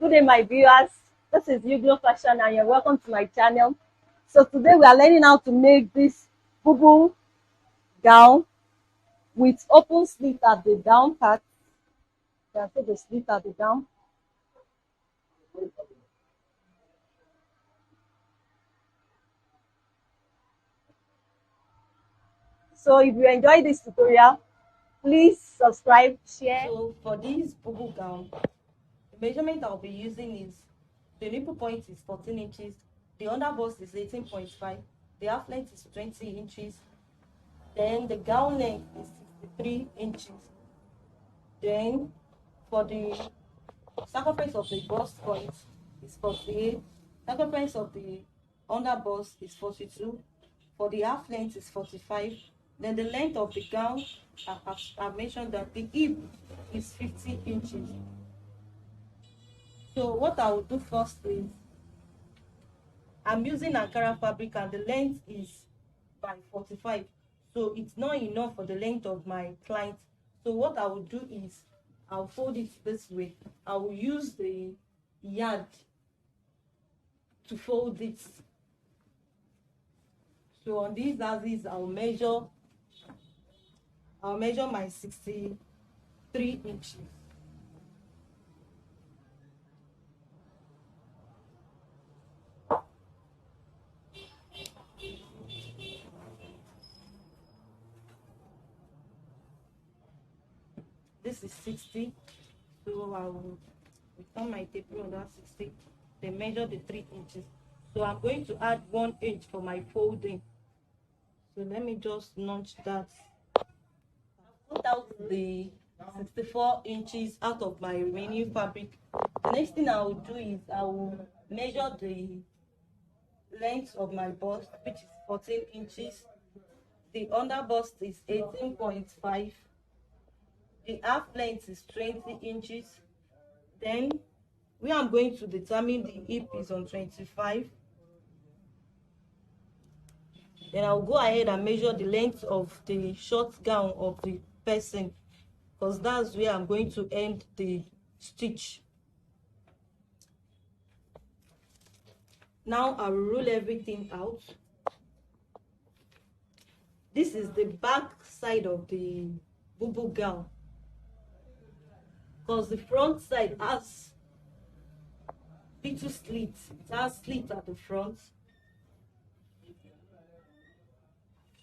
Good day, my viewers. This is Uglo Fashion, and you're welcome to my channel. So today we are learning how to make this Bubu gown with open slit at the down part. You can see the slit at the down. So if you enjoy this tutorial, please subscribe, share. So for this Bubu gown, the measurement I'll be using is the nipple point is 14 inches, the underbust is 18.5, the half length is 20 inches, then the gown length is 63 inches. Then for the circumference of the bust point is 48, circumference of the underbust is 42, for the half length is 45, then the length of the gown, I've mentioned that the hip is 50 inches. So what I will do first is I'm using Ankara fabric and the length is by 45. So it's not enough for the length of my client. So what I will do is I'll fold it this way. I will use the yard to fold it. So on these axes I'll measure my 63 inches. This is 60, so I will return my tape on that 60, then measure the 3 inches. So I'm going to add 1 inch for my folding. So let me just notch that. I've put out the 64 inches out of my remaining fabric. The next thing I will do is I will measure the length of my bust, which is 14 inches. The under bust is 18.5. The half length is 20 inches. Then where I'm going to determine the hip is on 25. Then I'll go ahead and measure the length of the short gown of the person, because that's where I'm going to end the stitch. Now I will roll everything out. This is the back side of the Bubu gown, because the front side has little slits. It has slits at the front.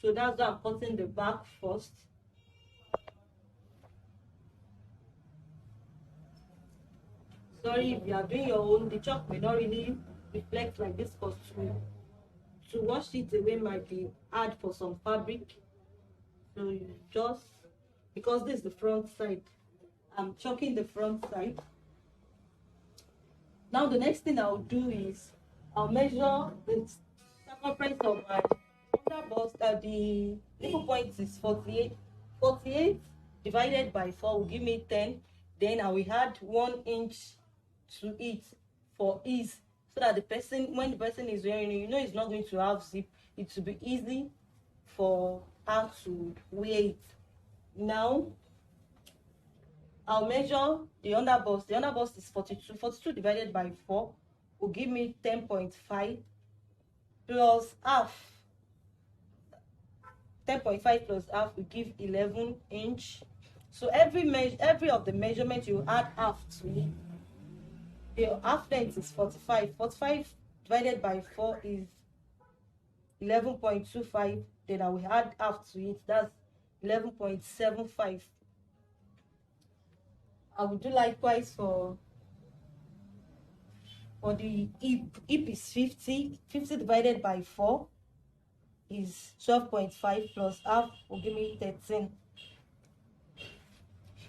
So that's why I'm cutting the back first. Sorry if you are doing your own, the chalk may not really reflect like this, because to wash it away might be hard for some fabric. So you just, because this is the front side, I'm chalking the front side. Now the next thing I'll do is I'll measure the circumference of my under bust. The nipple point is 48. 48 divided by 4 will give me 10. Then I will add 1 inch to it for ease, so that the person, when the person is wearing it, it's not going to have zip. It will be easy for her to wear it. Now I'll measure the underbust. The underbust is 42. 42 divided by 4 will give me 10.5 plus half. 10.5 plus half will give 11 inch. So every of the measurement you add half to it. The half length is 45. 45 divided by 4 is 11.25. Then I will add half to it. That's 11.75. I will do likewise for the hip. Hip is 50. 50 divided by 4 is 12.5 plus half will give me 13.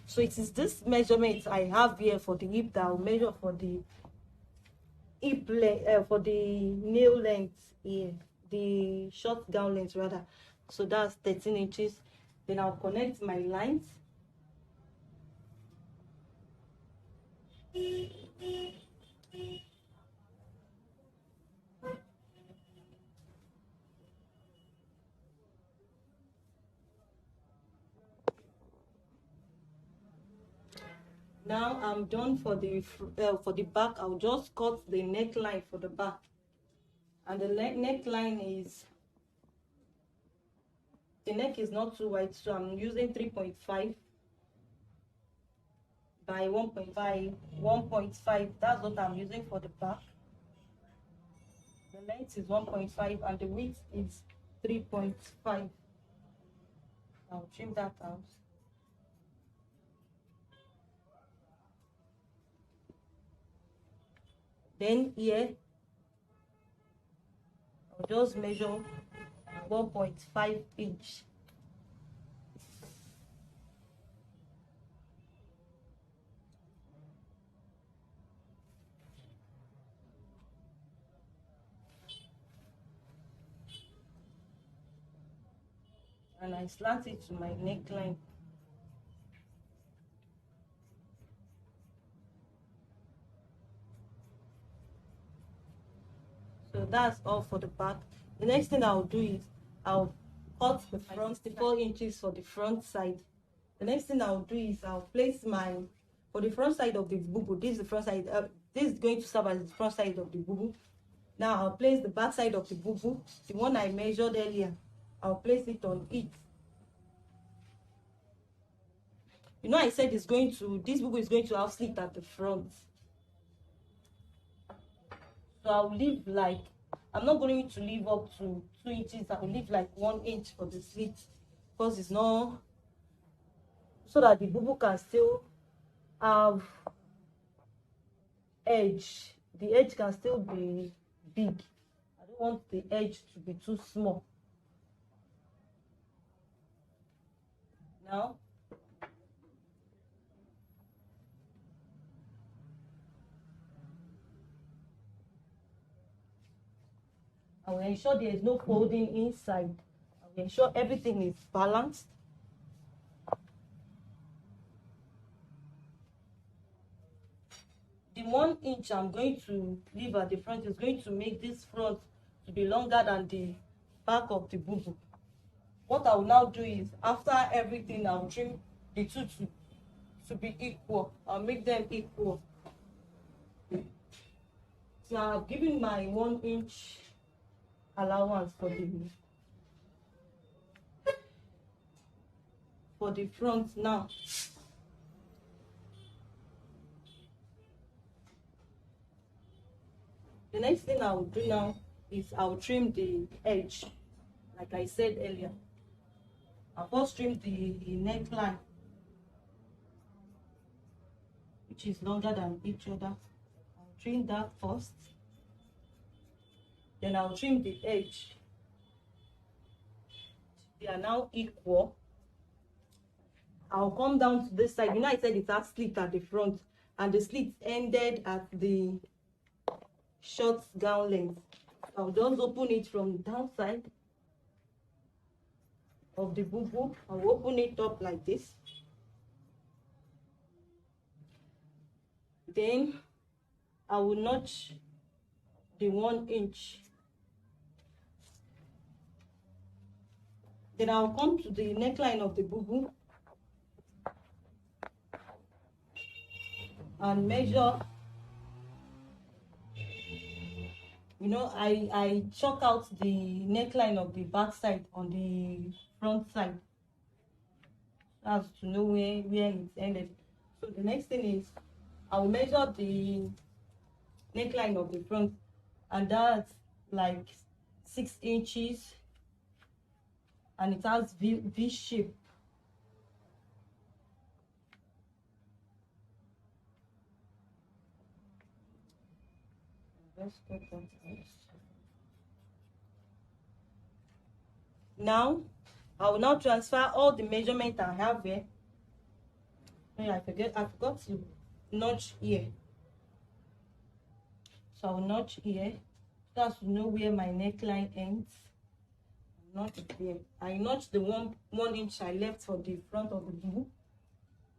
So it is this measurement I have here for the hip that I'll measure for the hip length, for the nail length here, the short gown length rather. So that's 13 inches. Then I'll connect my lines. Now I'm done for the back. I'll just cut the neckline for the back, and the neckline is, the neck is not too wide, so I'm using 3.5 by 1.5. That's what I'm using for the back. The length is 1.5 and the width is 3.5. I'll trim that out. Then here, I'll just measure 1.5 inch. And I slant it to my neckline. So that's all for the back. The next thing I'll do is I'll cut the front 64 inches for the front side. The next thing I'll do is I'll place for the front side of the bubu. This is the front side. This is going to serve as the front side of the bubu. Now I'll place the back side of the bubu, the one I measured earlier. I'll place it on it. You know, I said this bubu is going to have slit at the front. So I'll leave I'm not going to leave up to 2 inches. I'll leave 1 inch for the slit, because it's not, so that the bubu can still have edge. The edge can still be big. I don't want the edge to be too small. Now, I will ensure there is no folding inside. I will ensure everything is balanced. The 1 inch I'm going to leave at the front is going to make this front to be longer than the back of the bubu. What I will now do is, after everything, I'll trim the two to be equal. I'll make them equal. So I've given my 1 inch allowance for the front. Now the next thing I will do now is I'll trim the edge, like I said earlier. I'll first trim the neckline, which is longer than each other. I'll trim that first. Then I'll trim the edge. They are now equal. I'll come down to this side. You know, I said it has slit at the front, and the slit ended at the short gown length. I'll just open it from the downside of the bubu. I'll open it up like this. Then I will notch the 1 inch. Then I'll come to the neckline of the bubu and measure. You know, I chalk out the neckline of the back side on the front side. That's to know where it's ended. So the next thing is I'll measure the neckline of the front, and that's 6 inches, and it has V shape. Let's get that out. Now I will now transfer all the measurement I have here. I forgot to notch here. So I'll notch here. That's to know where my neckline ends. Notch there. I notched the 1 inch I left for the front of the bubu.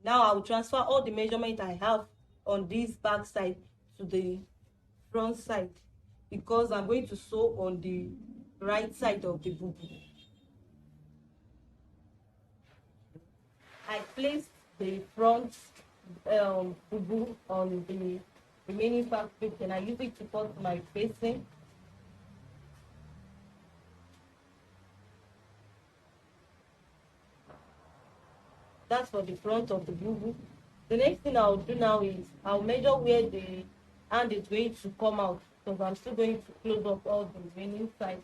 Now I will transfer all the measurement I have on this back side to the front side, because I'm going to sew on the right side of the bubu. I placed the front Bubu on the remaining fabric, then I use it to cut my facing. That's for the front of the Bubu. The next thing I'll do now is I'll measure where the hand is going to come out, because I'm still going to close up all the remaining sides.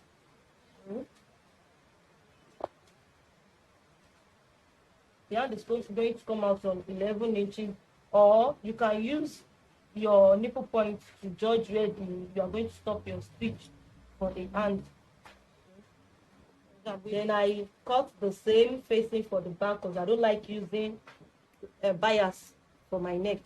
The hand is going to come out on 11 inches, or you can use your nipple point to judge where you are going to stop your stitch for the hand. Then I cut the same facing for the back, because I don't like using a bias for my neck.